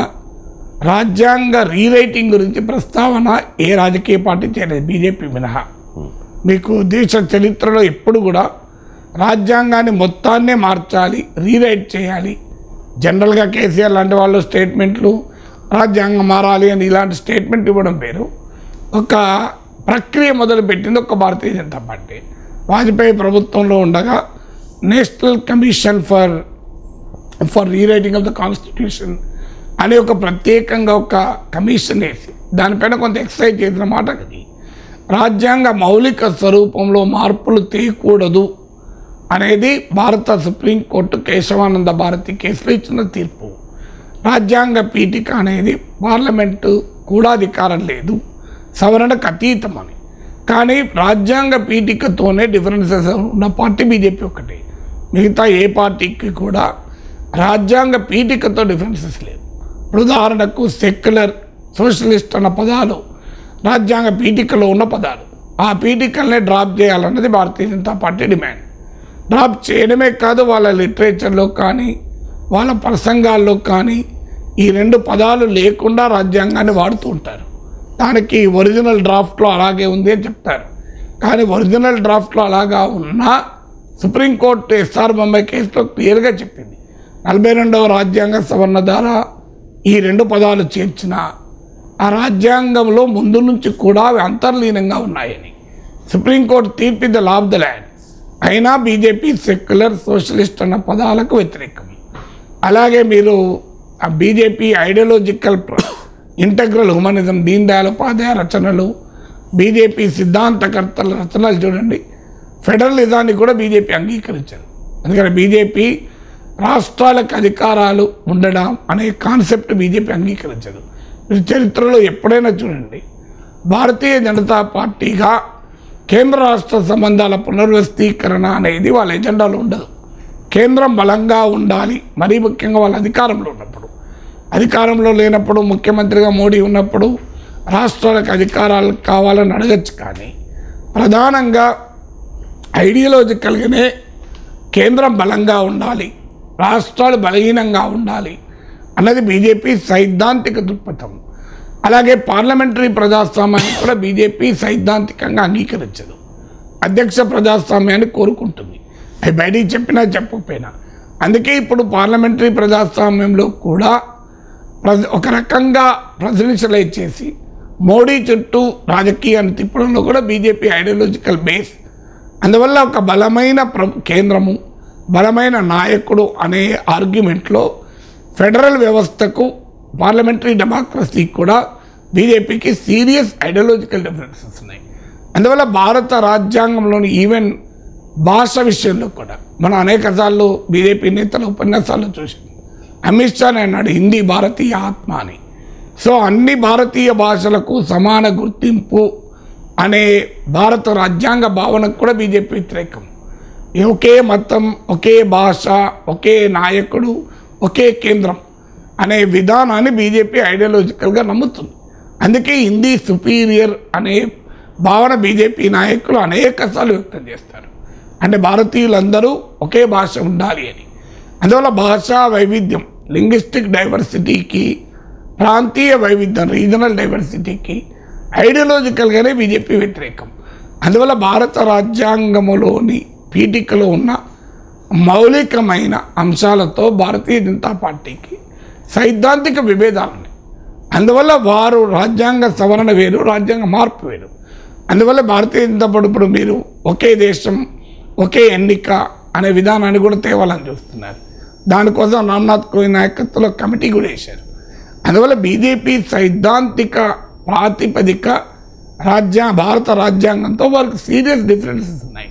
రాజ్యాంగ రీరైటింగ్ గురించి ప్రస్తావన ఏ రాజకీయ పార్టీ చేయలేదు, బీజేపీ మినహా. మీకు దేశ చరిత్రలో ఎప్పుడు కూడా రాజ్యాంగాన్ని మొత్తాన్నే మార్చాలి, రీరైట్ చేయాలి. జనరల్గా కేసీఆర్ లాంటి వాళ్ళు స్టేట్మెంట్లు రాజ్యాంగం మారాలి అని ఇలాంటి స్టేట్మెంట్ ఇవ్వడం పేరు. ఒక ప్రక్రియ మొదలుపెట్టింది ఒక భారతీయ జనతా పార్టీ. వాజ్పేయి ప్రభుత్వంలో ఉండగా national commission for rewriting of the constitution అని ఒక ప్రత్యేకంగా ఒక కమిషన్ వేసి దానిపైన కొంత ఎక్సర్సైజ్ చేసిన మాట అది. రాజ్యాంగ మౌలిక స్వరూపంలో మార్పులు తేయకూడదు అనేది భారత సుప్రీంకోర్టు కేశవానంద భారతి కేసులో ఇచ్చిన తీర్పు. రాజ్యాంగ పీఠిక అనేది పార్లమెంటు కూడా అధికారం లేదు, సవరణకు అతీతం అని. కానీ రాజ్యాంగ పీఠికతోనే డిఫరెన్సెస్ ఉన్న పార్టీ బీజేపీ ఒకటి. మిగతా ఏ పార్టీకి కూడా రాజ్యాంగ పీఠికతో డిఫరెన్సెస్ లేవు. ఉదాహరణకు సెక్యులర్, సోషలిస్ట్ అన్న పదాలు రాజ్యాంగ పీఠికలో ఉన్న పదాలు. ఆ పీఠికల్నే డ్రాప్ చేయాలన్నది Bharatiya Janata party demand. Drop చేయడమే కాదు, వాళ్ళ లిటరేచర్లో కానీ వాళ్ళ ప్రసంగాల్లో కానీ ఈ 2 పదాలు లేకుండా రాజ్యాంగాన్ని వాడుతూ ఉంటారు. దానికి ఒరిజినల్ డ్రాఫ్ట్లో అలాగే ఉంది అని చెప్తారు. కానీ ఒరిజినల్ డ్రాఫ్ట్లో అలాగా ఉన్నా సుప్రీంకోర్టు ఎస్ఆర్ బొంబాయి కేసులో క్లియర్గా చెప్పింది, 42వ రాజ్యాంగ సవరణ ద్వారా ఈ 2 పదాలు చేర్చిన ఆ రాజ్యాంగంలో ముందు నుంచి కూడా అవి అంతర్లీనంగా ఉన్నాయని. సుప్రీంకోర్టు తీర్పు the law of the land. అయినా బీజేపీ సెక్యులర్, సోషలిస్ట్ అన్న పదాలకు వ్యతిరేకం. అలాగే మీరు ఆ BJP ideological integral humanism, Deen Dayal Upadhyaya రచనలు, బీజేపీ సిద్ధాంతకర్తల రచనలు చూడండి. ఫెడరలిజాన్ని కూడా బీజేపీ అంగీకరించారు. ఎందుకంటే బీజేపీ రాష్ట్రాలకు అధికారాలు ఉండడం అనే కాన్సెప్ట్ బీజేపీ అంగీకరించదు. మీరు చరిత్రలో ఎప్పుడైనా చూడండి, భారతీయ జనతా పార్టీగా కేంద్ర రాష్ట్ర సంబంధాల పునర్వ్యవస్థీకరణ అనేది వాళ్ళ ఎజెండాలో ఉండదు. కేంద్రం బలంగా ఉండాలి, మరీ ముఖ్యంగా వాళ్ళ అధికారంలో ఉన్నప్పుడు. అధికారంలో లేనప్పుడు, ముఖ్యమంత్రిగా మోడీ ఉన్నప్పుడు రాష్ట్రాలకు అధికారాలు కావాలని అడగచ్చు. కానీ ప్రధానంగా ఐడియాలజికల్గానే కేంద్రం బలంగా ఉండాలి, రాష్ట్రాలు బలహీనంగా ఉండాలి అన్నది బీజేపీ సైద్ధాంతిక దృక్పథం. అలాగే పార్లమెంటరీ ప్రజాస్వామ్యాన్ని కూడా బీజేపీ సైద్ధాంతికంగా అంగీకరించదు. అధ్యక్ష ప్రజాస్వామ్యాన్ని కోరుకుంటుంది, అది బయటికి చెప్పినా చెప్పకపోయినా. అందుకే ఇప్పుడు పార్లమెంటరీ ప్రజాస్వామ్యంలో కూడా ఒక రకంగా ప్రెసిడెన్షియలైజ్ చేసి మోడీ చుట్టూ రాజకీయాన్ని తిప్పడంలో కూడా బీజేపీ ఐడియాలజికల్ బేస్. అందువల్ల ఒక బలమైన కేంద్రము, బలమైన నాయకుడు అనే ఆర్గ్యుమెంట్లో ఫెడరల్ వ్యవస్థకు, పార్లమెంటరీ డెమోక్రసీకి కూడా బీజేపీకి సీరియస్ ఐడియాలజికల్ డిఫరెన్సెస్ ఉన్నాయి. అందువల్ల భారత రాజ్యాంగంలోని ఈవెన్ భాష విషయంలో కూడా మనం అనేకసార్లు బీజేపీ నేతల ఉపన్యాసాల్లో చూసాం. అమిత్ షా అన్నాడు హిందీ భారతీయ ఆత్మ అని. సో అన్ని భారతీయ భాషలకు సమాన గుర్తింపు అనే భారత రాజ్యాంగ భావనకు కూడా బీజేపీ వ్యతిరేకం. ఒకే మతం, ఒకే భాష, ఒకే నాయకుడు, ఒకే కేంద్రం అనే విధానాన్ని బీజేపీ ఐడియాలజికల్గా నమ్ముతుంది. అందుకే హిందీ సుపీరియర్ అనే భావన బీజేపీ నాయకులు అనేకసార్లు వ్యక్తం చేస్తారు. అంటే భారతీయులందరూ ఒకే భాష ఉండాలి అని. అందువల్ల భాషా వైవిధ్యం, లింగ్విస్టిక్ డైవర్సిటీకి, ప్రాంతీయ వైవిధ్యం, రీజనల్ డైవర్సిటీకి ఐడియాలజికల్గానే బీజేపీ వ్యతిరేకం. అందువల్ల భారత రాజ్యాంగంలోని పీఠికలో ఉన్న మౌలికమైన అంశాలతో భారతీయ జనతా పార్టీకి సైద్ధాంతిక విభేదాలు ఉన్నాయి. అందువల్ల వారు రాజ్యాంగ సవరణ వేరు, రాజ్యాంగ మార్పు వేరు. అందువల్ల భారతీయ జనతా పార్టీ ఇప్పుడు మీరు ఒకే దేశం, ఒకే ఎన్నిక అనే విధానాన్ని కూడా తేవాలని చూస్తున్నారు. దానికోసం రామ్నాథ్ కోవింద్ నాయకత్వంలో కమిటీ కూడా వేశారు. అందువల్ల బీజేపీ సైద్ధాంతిక ప్రాతిపదిక భారత రాజ్యాంగంతో వారికి సీరియస్ డిఫరెన్సెస్ ఉన్నాయి.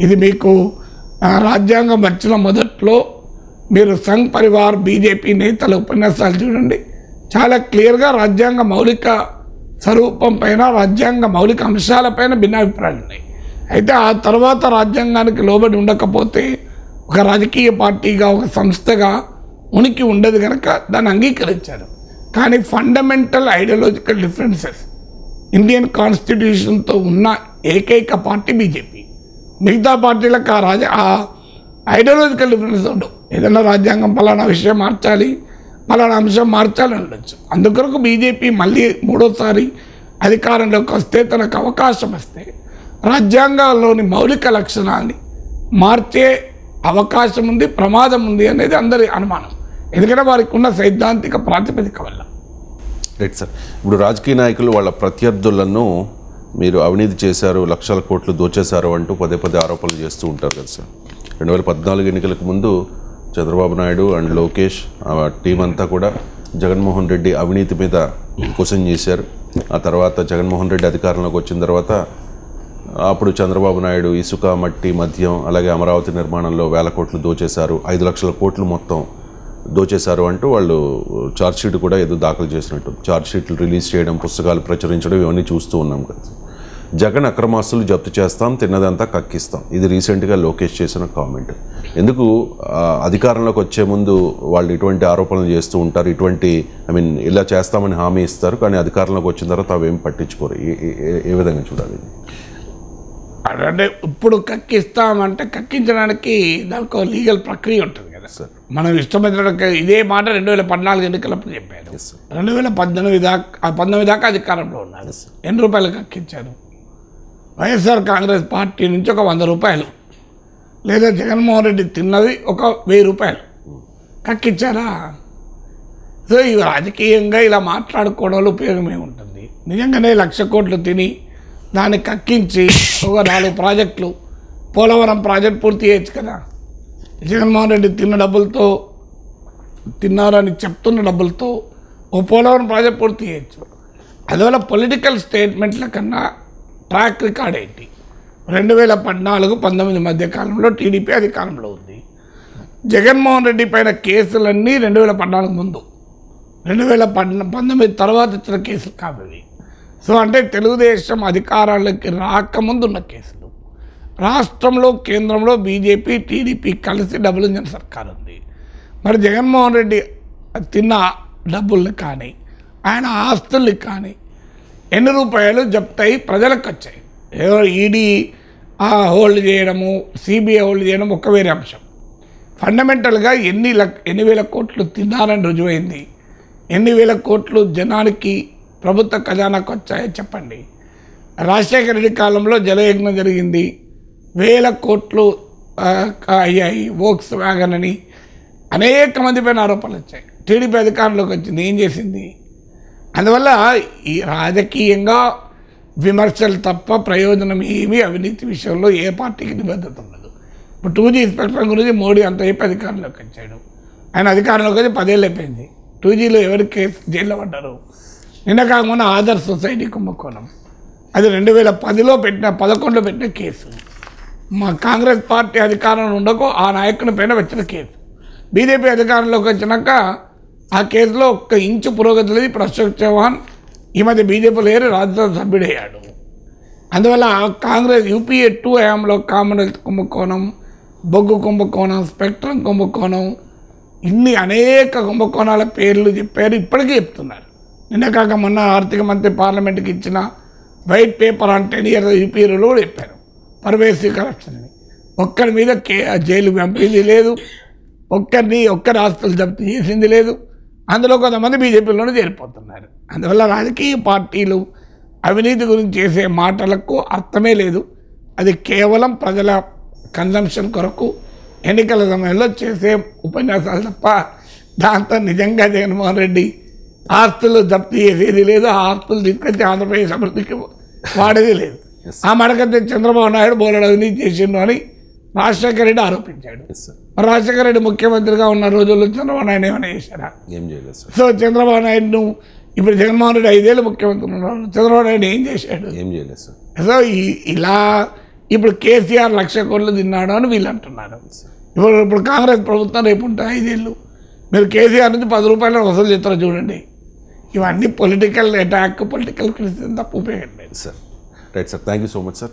ఇది మీకు రాజ్యాంగం వచ్చిన మొదట్లో మీరు సంఘ్ పరివార్ బీజేపీ నేతల ఉపన్యాసాలు చూడండి, చాలా క్లియర్గా రాజ్యాంగ మౌలిక స్వరూపం పైన, రాజ్యాంగ మౌలిక అంశాలపైన భిన్నాభిప్రాయాలు ఉన్నాయి. అయితే ఆ తర్వాత రాజ్యాంగానికి లోబడి ఉండకపోతే ఒక రాజకీయ పార్టీగా, ఒక సంస్థగా ఉనికి ఉండదు కనుక దాన్ని అంగీకరించారు. కానీ ఫండమెంటల్ ఐడియాలజికల్ డిఫరెన్సెస్ ఇండియన్ కాన్స్టిట్యూషన్తో ఉన్న ఏకైక పార్టీ బీజేపీ. మిగతా పార్టీలకు ఆ ఐడియాలజికల్ డిఫరెన్స్ ఉండవు. ఏదైనా రాజ్యాంగం పలానా విషయం మార్చాలి, పలానా అంశం మార్చాలి ఉండొచ్చు. అందుకొరకు బీజేపీ మళ్ళీ మూడోసారి అధికారంలోకి వస్తే, తనకు అవకాశం వస్తే రాజ్యాంగంలోని మౌలిక లక్షణాన్ని మార్చే అవకాశం ఉంది, ప్రమాదం ఉంది అనేది అందరి అనుమానం. ఎందుకంటే వారికి ఉన్న సైద్ధాంతిక ప్రాతిపదిక వల్ల. Right sir. ఇప్పుడు రాజకీయ నాయకులు వాళ్ళ ప్రత్యర్థులను మీరు అవినీతి చేశారు, లక్షల కోట్లు దోచేశారు అంటూ పదే పదే ఆరోపణలు చేస్తూ ఉంటారు కదా సార్. 2014 ఎన్నికలకు ముందు చంద్రబాబు నాయుడు అండ్ లోకేష్ ఆ టీం అంతా కూడా జగన్మోహన్ రెడ్డి అవినీతి మీద క్వశ్చన్ చేశారు. ఆ తర్వాత జగన్మోహన్ రెడ్డి అధికారంలోకి వచ్చిన తర్వాత అప్పుడు చంద్రబాబు నాయుడు ఇసుక, మట్టి, మద్యం, అలాగే అమరావతి నిర్మాణంలో 1000 కోట్లు దోచేశారు, 5 లక్షల కోట్లు మొత్తం దోచేశారు అంటూ వాళ్ళు ఛార్జ్షీట్ కూడా ఏదో దాఖలు చేసినట్టు, ఛార్జ్షీట్లు రిలీజ్ చేయడం, పుస్తకాలు ప్రచురించడం ఇవన్నీ చూస్తూ ఉన్నాం కదా. జగన్ అక్రమాస్తులు జప్తు చేస్తాం, తిన్నదంతా కక్కిస్తాం, ఇది రీసెంట్గా లోకేష్ చేసిన కామెంట్. ఎందుకు అధికారంలోకి వచ్చే ముందు వాళ్ళు ఇటువంటి ఆరోపణలు చేస్తూ ఉంటారు, ఇటువంటి ఇలా చేస్తామని హామీ ఇస్తారు, కానీ అధికారంలోకి వచ్చిన తర్వాత అవేం పట్టించుకోరు? ఏ విధంగా చూడాలి? అంటే ఇప్పుడు కక్కిస్తామంటే కక్కించడానికి దానికి ఒక లీగల్ ప్రక్రియ ఉంటుంది కదా సార్. మనం ఇష్టమైనటువంటి ఇదే మాట 2014 ఎన్నికలప్పుడు చెప్పారు. 2019 దాకా అధికారంలో ఉన్నారు. ఎన్ని రూపాయలు కక్కించారు? వైఎస్ఆర్ కాంగ్రెస్ పార్టీ నుంచి ఒక 100 రూపాయలు, లేదా జగన్మోహన్ రెడ్డి తిన్నది ఒక 1000 రూపాయలు కక్కించారా? సో ఇవి రాజకీయంగా ఇలా మాట్లాడుకోవడంలో ఉపయోగమే ఉంటుంది. నిజంగానే 1,00,000 కోట్లు తిని దాన్ని కక్కించి ఒక 4 ప్రాజెక్టులు, పోలవరం ప్రాజెక్ట్ పూర్తి చేయొచ్చు కదా. జగన్మోహన్ రెడ్డి తిన్న డబ్బులతో, తిన్నారని చెప్తున్న డబ్బులతో ఓ పోలవరం ప్రాజెక్ట్ పూర్తి చేయొచ్చు. అందువల్ల పొలిటికల్ స్టేట్మెంట్ల కన్నా ట్రాక్ రికార్డ్ ఏంటి? 2014-19 మధ్య కాలంలో టీడీపీ అధికారంలో ఉంది. జగన్మోహన్ రెడ్డి పైన కేసులన్నీ 2014 ముందు, 2019 తర్వాత ఇచ్చిన కేసులు కావాలి. సో అంటే తెలుగుదేశం అధికారాలకి రాకముందు ఉన్న కేసులు. రాష్ట్రంలో, కేంద్రంలో బీజేపీ, టీడీపీ కలిసి డబుల్ ఇంజన్ సర్కార్ ఉంది. మరి జగన్మోహన్ రెడ్డి తిన్న డబ్బుల్ని కానీ, ఆయన ఆస్తుల్ని కానీ ఎన్ని రూపాయలు జప్తాయి ప్రజలకు వచ్చాయి? ఏదో ఈడీ హోల్డ్ చేయడము, సిబిఐ హోల్డ్ చేయడం ఒక వేరే అంశం. ఫండమెంటల్గా ఎన్ని వేల కోట్లు తిన్నారని రుజువైంది. ఎన్ని వేల కోట్లు జనానికి, ప్రభుత్వ ఖజానాకు వచ్చాయో చెప్పండి. రాజశేఖర రెడ్డి కాలంలో జలయజ్ఞం జరిగింది, 1000 కోట్లు అయ్యాయి. వోక్స్ వ్యాగన్ అని అనేక మంది పైన ఆరోపణలు వచ్చాయి. టీడీపీ అధికారంలోకి వచ్చింది, ఏం చేసింది? అందువల్ల ఈ రాజకీయంగా విమర్శలు తప్ప ప్రయోజనం ఏమీ అవినీతి విషయంలో ఏ పార్టీకి నిబద్ధత ఉండదు. ఇప్పుడు 2G స్పెక్ట్రమ్ గురించి మోడీ అంత చెప్పి అధికారంలోకి వచ్చాడు. ఆయన అధికారంలోకి వచ్చి 10 ఏళ్ళు అయిపోయింది. 2Gలో ఎవరి కేసు జైల్లో పడ్డారు? నిన్న కాకుండా ఆదర్శ్ సొసైటీ కుంభకోణం, అది 2010లో పెట్టిన 11లో పెట్టిన కేసు. మా కాంగ్రెస్ పార్టీ అధికారంలో ఉండకు ఆ నాయకుని పైన వచ్చిన కేసు. బీజేపీ అధికారంలోకి వచ్చినాక ఆ కేసులో ఒక్క ఇంచు పురోగతి లేదు. ఇప్పుడు అశోక్ చౌహాన్ ఈ మధ్య బీజేపీ లేరు, రాజ్యసభ సభ్యుడయ్యాడు. అందువల్ల కాంగ్రెస్ యూపీఏ 2 హయాంలో కామన్వెల్త్ కుంభకోణం, బొగ్గు కుంభకోణం, స్పెక్ట్రమ్ కుంభకోణం, ఇన్ని అనేక కుంభకోణాల పేర్లు చెప్పారు, ఇప్పటికీ చెప్తున్నారు. నిన్న కాక మొన్న ఆర్థిక మంత్రి పార్లమెంట్కి ఇచ్చిన వైట్ పేపర్ ఆన్ 10 years యూపీఏలో కూడా చెప్పారు పర్వేసివ్ కరప్షన్ అని. ఒక్కరి మీద జైలు పంపింది లేదు, ఒక్కరి ఆస్తులు జప్తు చేసింది లేదు. అందులో కొంతమంది బీజేపీలోనే చేరిపోతున్నారు. అందువల్ల రాజకీయ పార్టీలు అవినీతి గురించి చేసే మాటలకు అర్థమే లేదు. అది కేవలం ప్రజల కన్జంప్షన్ కొరకు ఎన్నికల సమయంలో చేసే ఉపన్యాసాలు తప్ప దాంతో నిజంగా జగన్మోహన్ రెడ్డి ఆస్తులు జప్తు చేసేది లేదు, ఆ ఆస్తులు తీసుకొచ్చి ఆంధ్రప్రదేశ్ అభివృద్ధికి వాడేది లేదు. ఆ మడకైతే చంద్రబాబు నాయుడు బోలెడు అవినీతి చేసిండు అని రాజశేఖర రెడ్డి ఆరోపించాడు. రాజశేఖర రెడ్డి ముఖ్యమంత్రిగా ఉన్న రోజుల్లో చంద్రబాబు నాయుడు ఏమైనా చేశారా? ఏం చేయలేదు సార్. సో చంద్రబాబు నాయుడును ఇప్పుడు జగన్మోహన్ రెడ్డి 5 ఏళ్ళు ముఖ్యమంత్రి ఉన్నారు, చంద్రబాబు నాయుడు ఏం చేశాడు? ఏం చేయలేదు సార్. సో ఇలా ఇప్పుడు కేసీఆర్ 1,00,000 కోట్లు తిన్నాడు అని వీళ్ళు అంటున్నారు. ఇప్పుడు కాంగ్రెస్ ప్రభుత్వం రేపు ఉంటాయి 5 ఏళ్ళు, మీరు కేసీఆర్ నుంచి 10 రూపాయలు వసూలు చేస్తారో చూడండి. ఇవన్నీ పొలిటికల్ అటాక్, పొలిటికల్ క్రిటిసిజం తప్ప ఉపయోగం లేదు sir. Right sir, thank you so much sir.